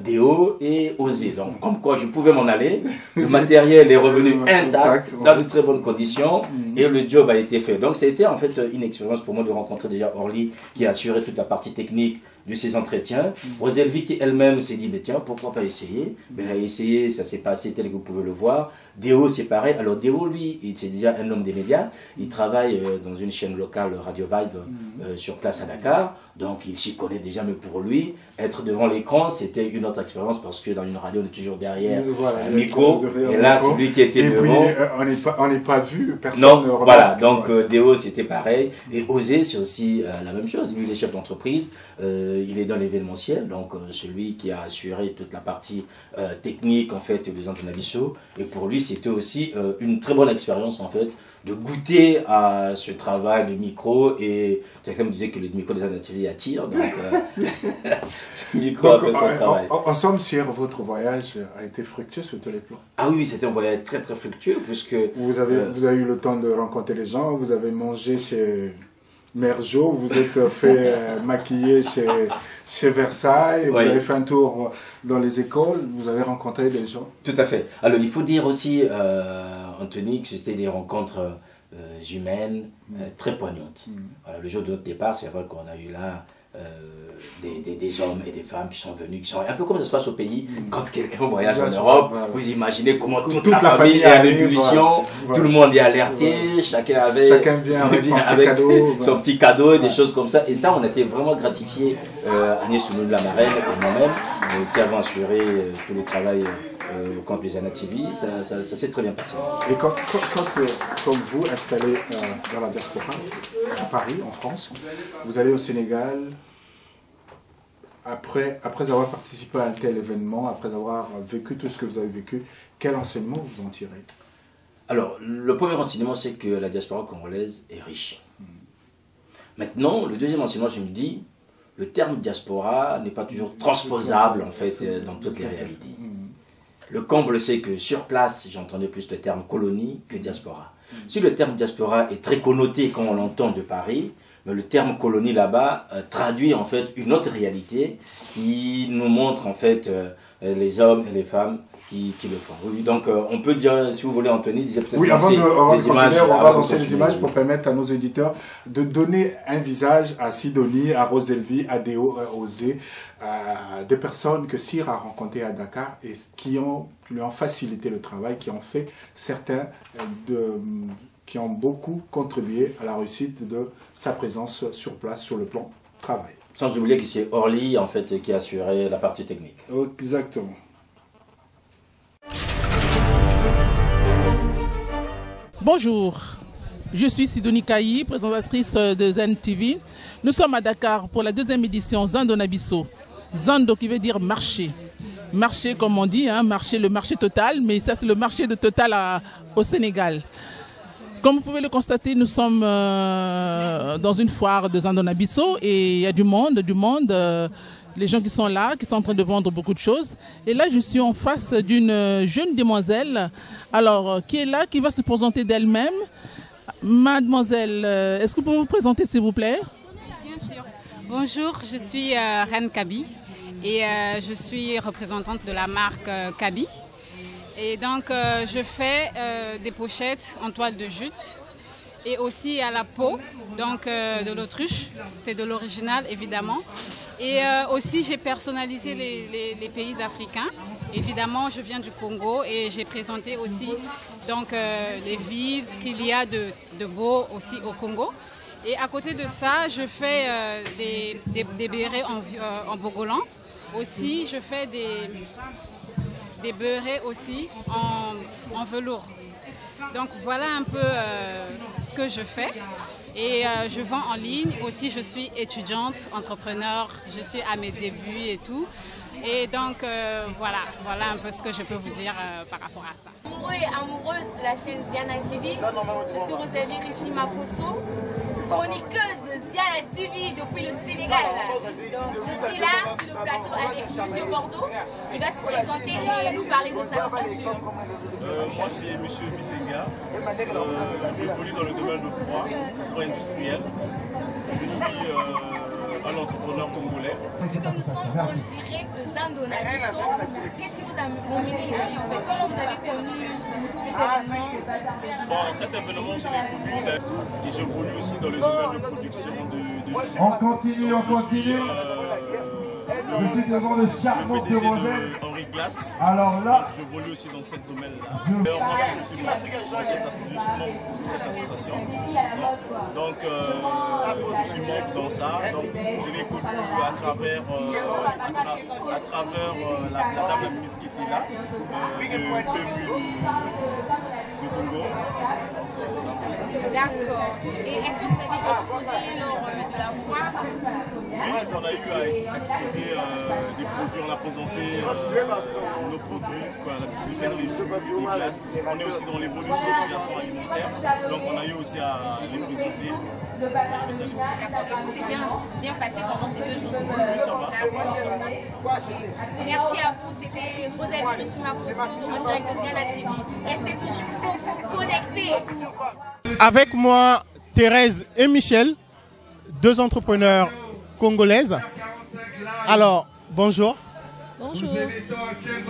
Déo et Osé. Donc comme quoi je pouvais m'en aller, le matériel est revenu intact, dans de très bonnes conditions et le job a été fait. Donc ça a été en fait une expérience pour moi de rencontrer déjà Orly qui a assuré toute la partie technique de ces entretiens. Roselvi qui elle-même s'est dit, mais tiens, pourquoi pas essayer? Mais elle a essayé, ça s'est passé tel que vous pouvez le voir. Déo, c'est pareil. Alors Déo, lui, c'est déjà un homme des médias. Il travaille dans une chaîne locale, Radio Vibe, sur place à Dakar. Donc il s'y connaît déjà, mais pour lui, être devant l'écran, c'était une autre expérience parce que dans une radio, on est toujours derrière un micro. Et là, c'est lui qui était devant. Et puis, on n'est pas vu, personne non, ne remarque. Voilà, donc Déo, c'était pareil. Et Osé, c'est aussi la même chose. Lui, il est chef d'entreprise. Il est dans l'événementiel, donc celui qui a assuré toute la partie technique en fait des Antonabisso. Et pour lui, c'était aussi une très bonne expérience en fait de goûter à ce travail de micro. Et quelqu'un me disait que le micro des Anatomies attire, donc ce micro a fait son travail. En somme, Sir, votre voyage a été fructueux sur tous les plans. Ah oui, c'était un voyage très très fructueux puisque vous avez eu le temps de rencontrer les gens, vous avez mangé chez Mère Jo, vous êtes fait maquiller chez Versailles, vous avez fait un tour dans les écoles, vous avez rencontré des gens. Tout à fait. Alors il faut dire aussi, Anthony, que c'était des rencontres humaines très poignantes. Voilà, le jour de notre départ, c'est vrai qu'on a eu là des hommes et des femmes qui sont venus, qui sont un peu comme ça se passe au pays, quand quelqu'un voyage en Europe, vous imaginez comment toute la famille est en ébullition, tout le monde est alerté, chacun vient avec son petit cadeau, des choses comme ça, et ça on était vraiment gratifiés, Agnès Sounou la marraine et moi-même, qui avons assuré tout le travail au camp des Anatomies, ça s'est très bien passé. Et quand comme vous, installé dans la diaspora, à Paris, en France, vous allez au Sénégal, après avoir participé à un tel événement, après avoir vécu tout ce que vous avez vécu, quel enseignement vous en tirez? Alors, le premier enseignement, c'est que la diaspora congolaise est riche. Maintenant, le deuxième enseignement, je me dis, le terme diaspora n'est pas toujours transposable, en fait, dans toutes les réalités. Le comble, c'est que sur place, j'entendais plus le terme colonie que diaspora. Si le terme diaspora est très connoté quand on l'entend de Paris, mais le terme colonie là-bas traduit en fait une autre réalité qui nous montre en fait les hommes et les femmes qui le font. Oui, donc on peut dire, si vous voulez, Anthony, disait peut-être. Oui, avant de continuer, on va lancer les images pour permettre à nos éditeurs de donner un visage à Sidonie, à Roselvi, à Déo, à Osé, des personnes que Sir a rencontrées à Dakar et qui lui ont facilité le travail, qui ont fait certains qui ont beaucoup contribué à la réussite de sa présence sur place sur le plan travail. Sans oublier que c'est Orly en fait qui a assuré la partie technique. Exactement. Bonjour, je suis Sidonie Kayi, présentatrice de Zen TV. Nous sommes à Dakar pour la 2e édition Zando Nabisso. Zando qui veut dire marché. Marché comme on dit, hein, marché, le marché Total, mais ça c'est le marché de Total au Sénégal. Comme vous pouvez le constater, nous sommes dans une foire de Zando Nabisso et il y a du monde. Les gens qui sont là, qui sont en train de vendre beaucoup de choses. Et là, je suis en face d'une jeune demoiselle, alors qui est là, qui va se présenter d'elle-même. Mademoiselle, est-ce que vous pouvez vous présenter s'il vous plaît? Bien sûr. Bonjour, je suis Reine Kaby et je suis représentante de la marque Kaby. Et donc, je fais des pochettes en toile de jute et aussi à la peau, donc de l'autruche. C'est de l'original, évidemment. Et aussi, j'ai personnalisé les pays africains. Évidemment, je viens du Congo et j'ai présenté aussi donc, les villes, ce qu'il y a de beau aussi au Congo. Et à côté de ça, je fais des bérets en bogolan. Aussi, je fais des bérets aussi en velours. Donc voilà un peu ce que je fais. Et je vends en ligne. Aussi, je suis étudiante, entrepreneur. Je suis à mes débuts et tout. Et donc, voilà un peu ce que je peux vous dire par rapport à ça. Amoureux et amoureuse de la chaîne Ziana TV, je suis Rosalie Richimakoso, chroniqueuse de Ziana TV depuis le Sénégal. Donc, je suis là sur le plateau avec M. Bordeaux. Il va se présenter et nous parler de sa structure. Moi, c'est M. Bisenga. J'évolue dans le domaine de froid industriel. Je suis un entrepreneur congolais. Vu que nous sommes en direct de Zando Nabisso, qu'est-ce qui vous a mené ici en fait? Comment vous avez connu cet événement? Bon, cet événement, je l'ai connu et j'évolue aussi dans le domaine de production de jus. On continue. Je suis devant le charbon de Roselle. Henri Glace. Alors là, je vole aussi dans ce domaine-là. D'ailleurs, moi, je suis membre de cette association. Donc, je suis membre dans ça. Donc, je l'ai connu à travers la dame ministre qui était là, du Congo. D'accord. Et est-ce que vous avez exposé lors de la foire? Oui, on a eu à exposer des produits, on a présenté nos produits, on a l'habitude de faire les jus, des glaces. On est aussi dans l'évolution des glaçons alimentaires, donc on a eu aussi à les présenter. D'accord, et tout s'est bien passé pendant ces 2 jours. Oui, ça va. Merci à vous, c'était Rosalie Richimakoso en direct de Ziana TV. Restez toujours connectés. Avec moi, Thérèse et Michel, 2 entrepreneurs congolaises. Alors, bonjour. Bonjour.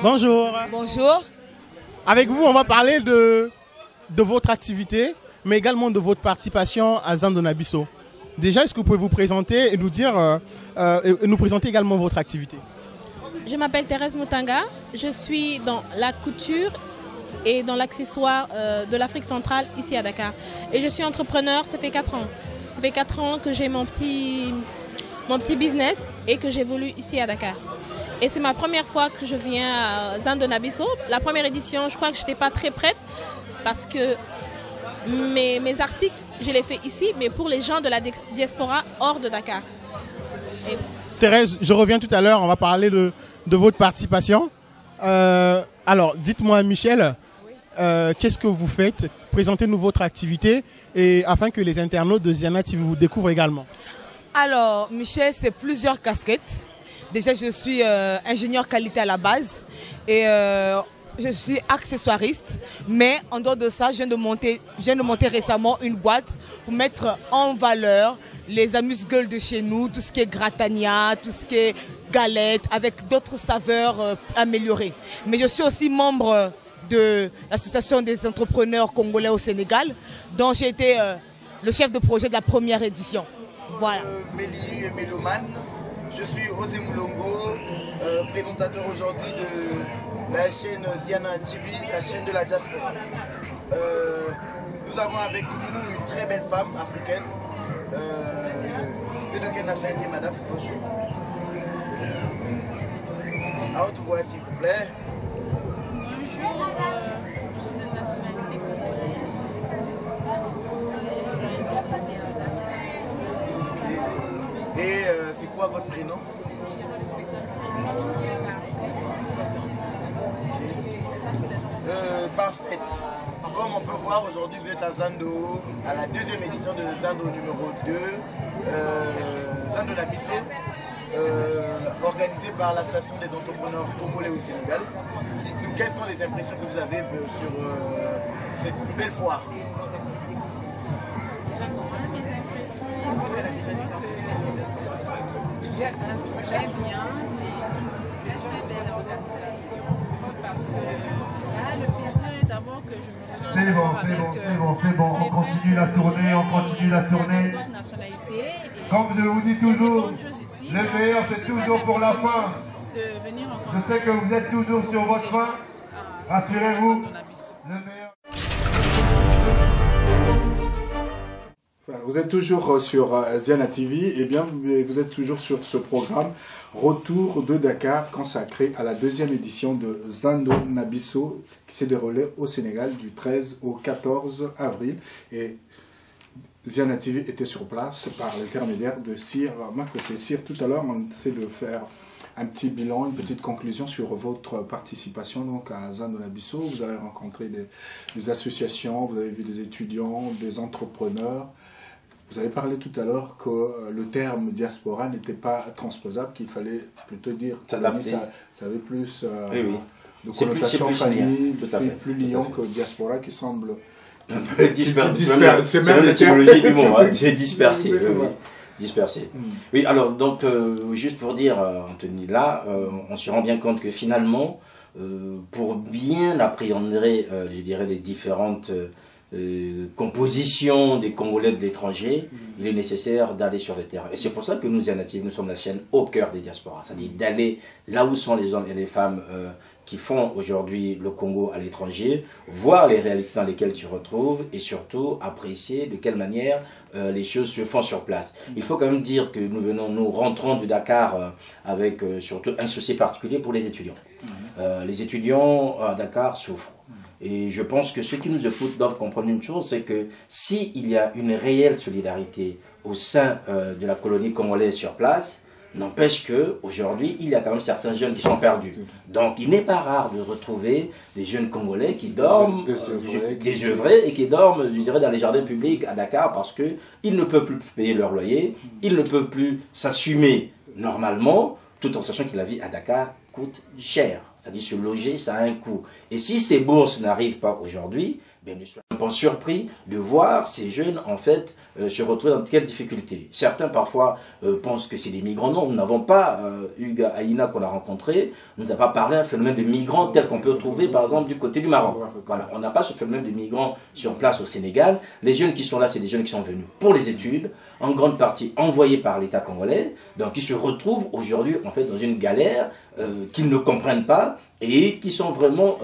Bonjour. Bonjour. Avec vous, on va parler de votre activité, mais également de votre participation à Zando Nabisso. Déjà, est-ce que vous pouvez vous présenter et nous dire, et nous présenter également votre activité? Je m'appelle Thérèse Moutanga. Je suis dans la couture et dans l'accessoire de l'Afrique centrale ici à Dakar. Et je suis entrepreneur, ça fait 4 ans. Ça fait 4 ans que j'ai mon petit business et que j'évolue ici à Dakar. Et c'est ma première fois que je viens à Zando Nabisso. La première édition, je crois que je n'étais pas très prête parce que mes articles, je les fais ici, mais pour les gens de la diaspora hors de Dakar. Et... Thérèse, je reviens tout à l'heure, on va parler de votre participation. Alors, dites-moi Michel, qu'est-ce que vous faites? Présentez-nous votre activité et afin que les internautes de Ziana TV vous découvrent également. Alors, Michel, c'est plusieurs casquettes. Déjà, je suis ingénieur qualité à la base et je suis accessoiriste. Mais en dehors de ça, je viens de monter récemment une boîte pour mettre en valeur les amuse-gueules de chez nous, tout ce qui est gratania, tout ce qui est galette, avec d'autres saveurs améliorées. Mais je suis aussi membre de l'association des entrepreneurs congolais au Sénégal, dont j'ai été le chef de projet de la première édition. Voilà. Mélie et Mélomane, je suis Osé Moulongo, présentateur aujourd'hui de la chaîne Ziana TV, la chaîne de la diaspora. Nous avons avec nous une très belle femme africaine Vous êtes de quelle nationalité, madame? Bonjour. À haute voix, s'il vous plaît. Bonjour, je suis de nationalité congolaise. Et c'est quoi votre prénom? Parfaite. Comme on peut voir aujourd'hui, vous êtes à Zando, à la deuxième édition de Zando numéro 2, Zando Nabisso, organisé par l'Association des entrepreneurs congolais au Sénégal. Dites-nous quelles sont les impressions que vous avez sur cette belle foire. Mes impressions, très bien, c'est une très belle organisation parce que là, le plaisir est d'abord que je me C'est bon, on continue la tournée, d'autres nationalités. Comme je vous dis toujours, le meilleur c'est toujours pour la fin. Je sais que vous êtes toujours sur votre fin, rassurez-vous, le meilleur. Voilà, vous êtes toujours sur Ziana TV et bien vous êtes toujours sur ce programme Retour de Dakar consacré à la deuxième édition de Zando Nabisso qui s'est déroulée au Sénégal du 13 au 14 avril et Ziana TV était sur place par l'intermédiaire de Cyr. Moi, côté Cyr, tout à l'heure on essaie de faire un petit bilan, une petite conclusion sur votre participation donc à Zando Nabisso. Vous avez rencontré des associations, vous avez vu des étudiants, des entrepreneurs. Vous avez parlé tout à l'heure que le terme diaspora n'était pas transposable, qu'il fallait plutôt dire ça avait plus de connotation famille, plus liant que diaspora qui semble un peu dispersé. C'est même l'étymologie du mot, j'ai dispersé. Dispersé. Oui, alors donc juste pour dire, Anthony, là, on se rend bien compte que finalement, pour bien appréhender, je dirais, les différentes composition des Congolais de l'étranger, il est nécessaire d'aller sur le terrain. Et c'est pour ça que nous, Ziana TV, nous sommes la chaîne au cœur des diasporas. C'est-à-dire d'aller là où sont les hommes et les femmes qui font aujourd'hui le Congo à l'étranger, voir les réalités dans lesquelles tu retrouves et surtout apprécier de quelle manière les choses se font sur place. Il faut quand même dire que nous rentrons de Dakar avec surtout un souci particulier pour les étudiants. Les étudiants à Dakar souffrent. Et je pense que ceux qui nous écoutent doivent comprendre une chose, c'est que s'il y a une réelle solidarité au sein de la colonie congolaise sur place, n'empêche qu'aujourd'hui, il y a quand même certains jeunes qui sont perdus. Donc il n'est pas rare de retrouver des jeunes Congolais qui dorment, désœuvrés, et qui dorment, je dirais, dans les jardins publics à Dakar parce qu'ils ne peuvent plus payer leur loyer, ils ne peuvent plus s'assumer normalement, tout en sachant que la vie à Dakar coûte cher. C'est-à-dire se loger, ça a un coût. Et si ces bourses n'arrivent pas aujourd'hui, nous sommes un peu surpris de voir ces jeunes en fait se retrouver dans de quelles difficultés. Certains parfois pensent que c'est des migrants. Non, nous n'avons pas, Hugues Aïna qu'on a rencontré, nous n'a pas parlé d'un phénomène de migrants tel qu'on peut trouver par exemple du côté du Maroc. Voilà, on n'a pas ce phénomène de migrants sur place au Sénégal. Les jeunes qui sont là, c'est des jeunes qui sont venus pour les études, en grande partie envoyés par l'État congolais, donc qui se retrouvent aujourd'hui en fait dans une galère qu'ils ne comprennent pas et qui sont vraiment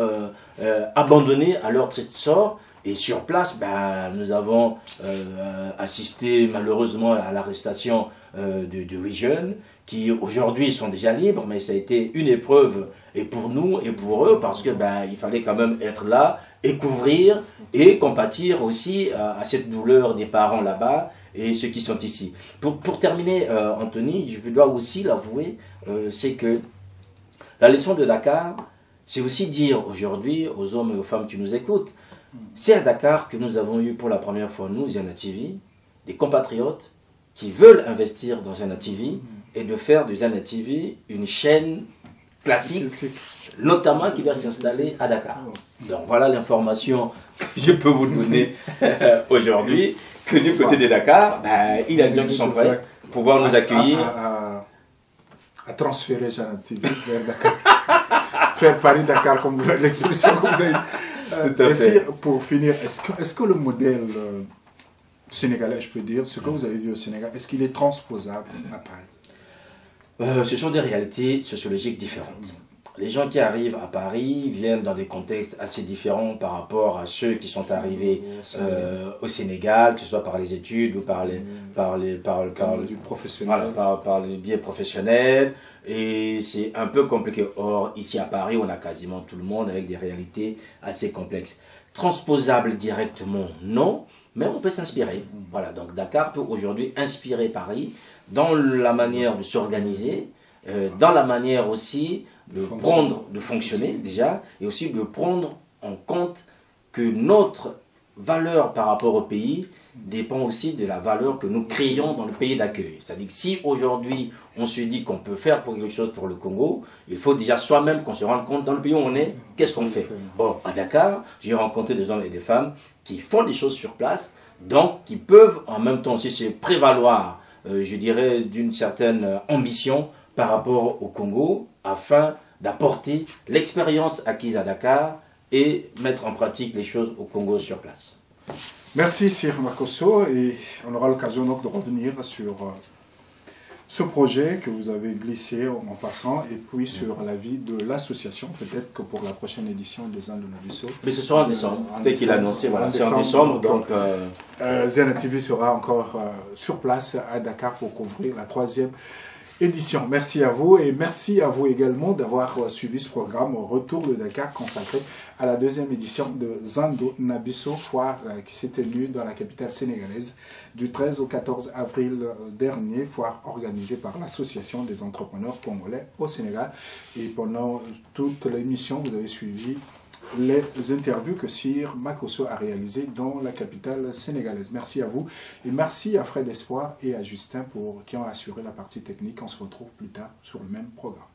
abandonnés à leur triste sort. Et sur place, nous avons assisté malheureusement à l'arrestation de 8 jeunes qui aujourd'hui sont déjà libres, mais ça a été une épreuve et pour nous et pour eux parce que il fallait quand même être là et couvrir et compatir aussi à cette douleur des parents là-bas et ceux qui sont ici. Pour terminer, Anthony, je dois aussi l'avouer, c'est que la leçon de Dakar, c'est aussi dire aujourd'hui aux hommes et aux femmes qui nous écoutent, c'est à Dakar que nous avons eu pour la première fois, nous, Ziana TV, des compatriotes qui veulent investir dans Ziana TV et de faire de Ziana TV une chaîne classique, notamment qui va s'installer à Dakar. Donc voilà l'information que je peux vous donner aujourd'hui, que du côté de Dakar, il y a des gens qui sont prêts pour pouvoir nous accueillir. À transférer Ziana TV vers Dakar. Faire Paris-Dakar, comme l'expression que vous avez dit. Pour finir, est-ce que le modèle sénégalais, je peux dire, ce que vous avez vu au Sénégal, est-ce qu'il est transposable à Paris? Ce sont des réalités sociologiques différentes. les gens qui arrivent à Paris viennent dans des contextes assez différents par rapport à ceux qui sont arrivés au Sénégal, que ce soit par les études ou par les biais professionnels. Et c'est un peu compliqué. Or, ici à Paris, on a quasiment tout le monde avec des réalités assez complexes. Transposable directement, non, mais on peut s'inspirer. Voilà, donc Dakar peut aujourd'hui inspirer Paris dans la manière de s'organiser, dans la manière aussi de fonctionner déjà, et aussi de prendre en compte que notre valeur par rapport au pays dépend aussi de la valeur que nous créons dans le pays d'accueil. C'est-à-dire que si aujourd'hui on se dit qu'on peut faire quelque chose pour le Congo, il faut déjà soi-même qu'on se rende compte dans le pays où on est, qu'est-ce qu'on fait. Or, à Dakar, j'ai rencontré des hommes et des femmes qui font des choses sur place, donc qui peuvent en même temps aussi se prévaloir, je dirais, d'une certaine ambition par rapport au Congo, afin d'apporter l'expérience acquise à Dakar et mettre en pratique les choses au Congo sur place. Merci Sir Makosso, et on aura l'occasion donc de revenir sur ce projet que vous avez glissé en passant, et puis sur la vie de l'association, peut-être que pour la prochaine édition de Zando Nabisso. Mais ce sera en décembre, dès qu'il a annoncé, voilà, c'est en décembre. Donc, Ziana TV sera encore sur place à Dakar pour couvrir la 3e édition. Merci à vous, et merci à vous également d'avoir suivi ce programme Retour de Dakar consacré à la 2e édition de Zando Nabisso, foire qui s'est tenue dans la capitale sénégalaise du 13 au 14 avril dernier, foire organisée par l'Association des entrepreneurs congolais au Sénégal. Et pendant toute l'émission, vous avez suivi les interviews que Sir Makosso a réalisées dans la capitale sénégalaise. Merci à vous, et merci à Fred Espoir et à Justin qui ont assuré la partie technique. On se retrouve plus tard sur le même programme.